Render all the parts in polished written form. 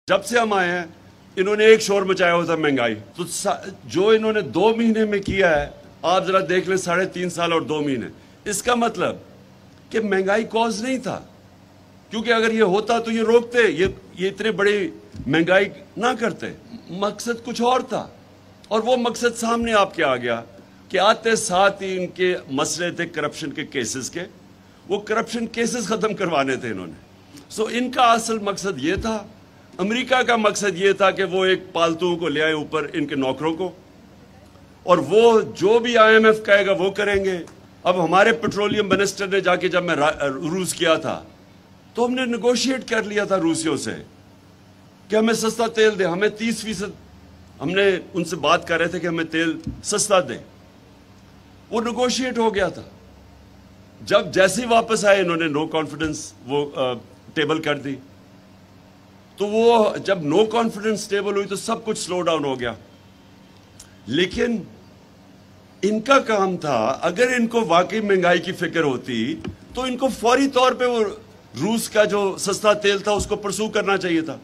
जब से हम आए हैं इन्होंने एक शोर मचाया हुआ था महंगाई, तो जो इन्होंने 2 महीने में किया है आप जरा देख लें, 3.5 साल और 2 महीने। इसका मतलब कि महंगाई कॉज नहीं था, क्योंकि अगर ये होता तो ये रोकते, ये इतने बड़ी महंगाई ना करते। मकसद कुछ और था, और वो मकसद सामने आपके आ गया कि आते साथ ही इनके मसले थे करप्शन के केसेस के, वो करप्शन केसेस खत्म करवाने थे इन्होंने। सो इनका असल मकसद ये था। अमेरिका का मकसद ये था कि वो एक पालतू को ले आए ऊपर, इनके नौकरों को, और वो जो भी IMF कहेगा वो करेंगे। अब हमारे पेट्रोलियम मिनिस्टर ने जाके, जब मैं रूस किया था तो हमने नेगोशिएट कर लिया था रूसियों से कि हमें सस्ता तेल दे, हमें 30%, हमने उनसे बात कर रहे थे कि हमें तेल सस्ता दे, वो नेगोशिएट हो गया था। जब जैसे ही वापस आए इन्होंने नो कॉन्फिडेंस वो टेबल कर दी, तो वो जब नो कॉन्फिडेंस टेबल हुई तो सब कुछ स्लो डाउन हो गया। लेकिन इनका काम था, अगर इनको वाकई महंगाई की फिक्र होती तो इनको फौरी तौर पे वो रूस का जो सस्ता तेल था उसको परसू करना चाहिए था।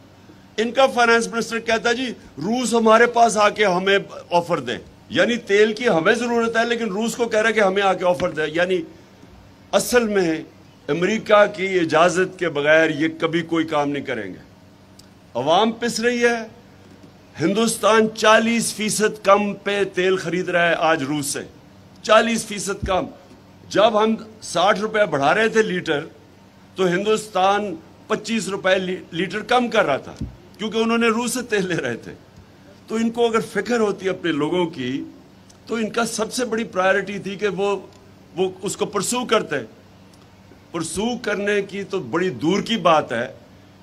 इनका फाइनेंस मिनिस्टर कहता है जी रूस हमारे पास आके हमें ऑफर दे, यानी तेल की हमें जरूरत है लेकिन रूस को कह रहा है कि हमें आके ऑफर दे। यानी असल में अमेरिका की इजाजत के बगैर ये कभी कोई काम नहीं करेंगे। अवाम पिस रही है। हिंदुस्तान 40% कम पे तेल खरीद रहा है आज रूस से, 40% कम। जब हम 60 रुपए बढ़ा रहे थे लीटर, तो हिंदुस्तान 25 रुपए लीटर कम कर रहा था, क्योंकि उन्होंने रूस से तेल ले रहे थे। तो इनको अगर फिक्र होती अपने लोगों की, तो इनका सबसे बड़ी प्रायोरिटी थी कि वो उसको परसू करते। परसू करने की तो बड़ी दूर की बात है।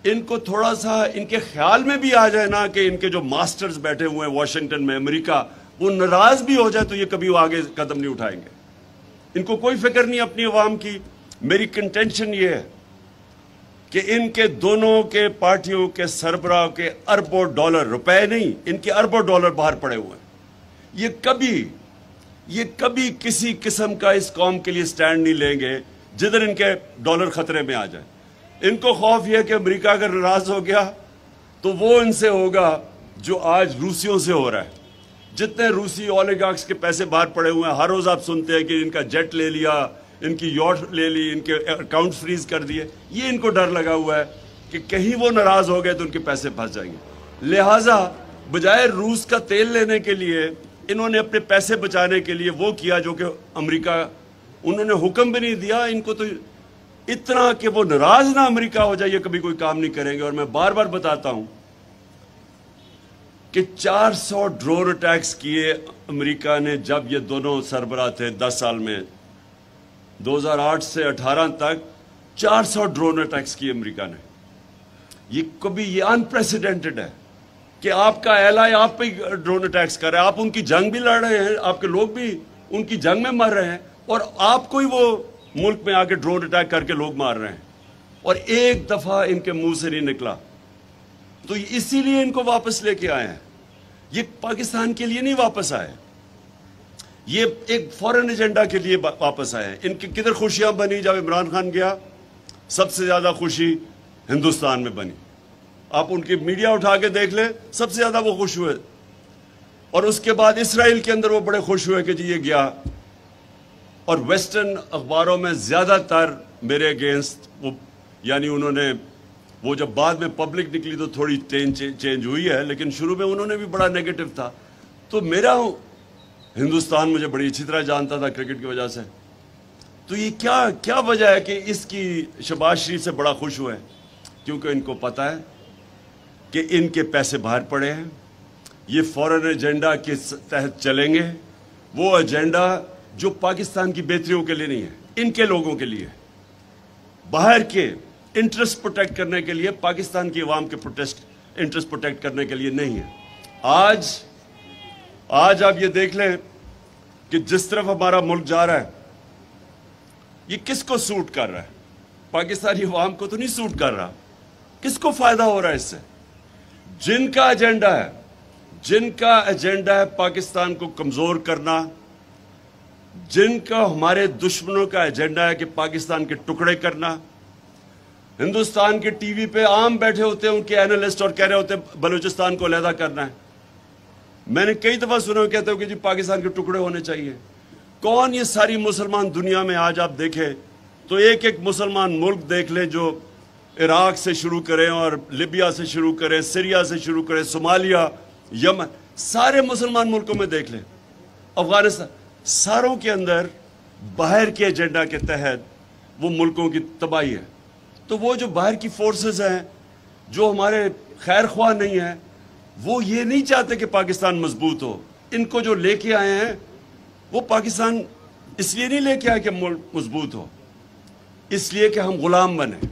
इनको थोड़ा सा इनके ख्याल में भी आ जाए ना कि इनके जो मास्टर्स बैठे हुए हैं वॉशिंगटन में, अमेरिका, वो नाराज भी हो जाए तो ये कभी वो आगे कदम नहीं उठाएंगे। इनको कोई फिक्र नहीं अपनी अवाम की। मेरी कंटेंशन ये है कि इनके दोनों के पार्टियों के सरबराह के अरबों डॉलर, रुपए नहीं, इनके अरबों डॉलर बाहर पड़े हुए हैं। ये कभी किसी किस्म का इस कौम के लिए स्टैंड नहीं लेंगे जिधर इनके डॉलर खतरे में आ जाए। इनको खौफ यह है कि अमेरिका अगर नाराज हो गया तो वो इनसे होगा जो आज रूसियों से हो रहा है। जितने रूसी ओलिगार्क्स के पैसे बाहर पड़े हुए हैं, हर रोज आप सुनते हैं कि इनका जेट ले लिया, इनकी यॉट ले ली, इनके अकाउंट फ्रीज कर दिए। ये इनको डर लगा हुआ है कि कहीं वो नाराज हो गए तो उनके पैसे फंस जाएंगे। लिहाजा बजाय रूस का तेल लेने के लिए इन्होंने अपने पैसे बचाने के लिए वो किया जो कि अमेरिका, उन्होंने हुक्म भी नहीं दिया इनको, तो इतना कि वो नाराज ना अमेरिका हो जाए, ये कभी कोई काम नहीं करेंगे। और मैं बार बार बताता हूं कि 400 ड्रोन अटैक्स किए अमेरिका ने जब ये दोनों सरबराह थे 10 साल में, 2008 से 18 तक 400 ड्रोन अटैक्स किए अमेरिका ने। ये अनप्रेसिडेंटेड है कि आपका एलाय आप पे ड्रोन अटैक्स कर रहा है, आप उनकी जंग भी लड़ रहे हैं, आपके लोग भी उनकी जंग में मर रहे हैं, और आपको ही वो मुल्क में आके ड्रोन अटैक करके लोग मार रहे हैं, और एक दफा इनके मुंह से नहीं निकला। तो इसीलिए इनको वापस लेके आए हैं। ये पाकिस्तान के लिए नहीं वापस आए, ये एक फॉरेन एजेंडा के लिए वापस आए हैं। इनकी किधर खुशियां बनी जब इमरान खान गया? सबसे ज्यादा खुशी हिंदुस्तान में बनी। आप उनकी मीडिया उठा के देख ले, सबसे ज्यादा वो खुश हुए। और उसके बाद इसराइल के अंदर वो बड़े खुश हुए कि जी ये गया। और वेस्टर्न अखबारों में ज्यादातर मेरे अगेंस्ट वो, यानी उन्होंने वो जब बाद में पब्लिक निकली तो थोड़ी चेंज हुई है, लेकिन शुरू में उन्होंने भी बड़ा नेगेटिव था। तो मेरा हिंदुस्तान मुझे बड़ी अच्छी तरह जानता था क्रिकेट की वजह से। तो ये क्या वजह है कि इसकी शहबाज शरीफ से बड़ा खुश हुए? क्योंकि इनको पता है कि इनके पैसे बाहर पड़े हैं, ये फॉरेन एजेंडा के तहत चलेंगे। वो एजेंडा जो पाकिस्तान की बेहतरियों के लिए नहीं है, इनके लोगों के लिए, बाहर के इंटरेस्ट प्रोटेक्ट करने के लिए, पाकिस्तान की आवाम के इंटरेस्ट प्रोटेक्ट करने के लिए नहीं है। आज आप ये देख लें कि जिस तरफ हमारा मुल्क जा रहा है, ये किसको सूट कर रहा है? पाकिस्तानी आवाम को तो नहीं सूट कर रहा। किसको फायदा हो रहा है इससे? जिनका एजेंडा है पाकिस्तान को कमजोर करना, जिनका हमारे दुश्मनों का एजेंडा है कि पाकिस्तान के टुकड़े करना, ہندوستان کے ٹی وی پہ عام بیٹھے ہوتے ہیں ان کے اینالسٹ اور کہہ رہے ہوتے ہیں بلوچستان کو علیحدہ کرنا ہے. میں نے کئی دفعہ سنا کہتے ہو کہ جی پاکستان کے ٹکڑے ہونے چاہیے. کون یہ ساری مسلمان دنیا میں آج آپ دیکھیں تو ایک ایک مسلمان ملک دیکھ لیں جو عراق سے شروع کریں اور لیبیا سے شروع کریں, سیریا سے شروع کریں, صومالیہ, یمن, سارے مسلمان ملکوں میں دیکھ لیں, افغانستان, ساروں کے اندر باہر کے ایجنڈا کے تحت وہ ملکوں کی تباہی ہے. تو وہ جو باہر کی فورسز ہیں جو ہمارے خیر خواہ نہیں ہیں وہ یہ نہیں چاہتے کہ پاکستان مضبوط ہو. ان کو جو لے کے آئے ہیں وہ پاکستان اس لیے نہیں لے کے آئے کہ مضبوط ہو, اس لیے کہ ہم غلام بنے.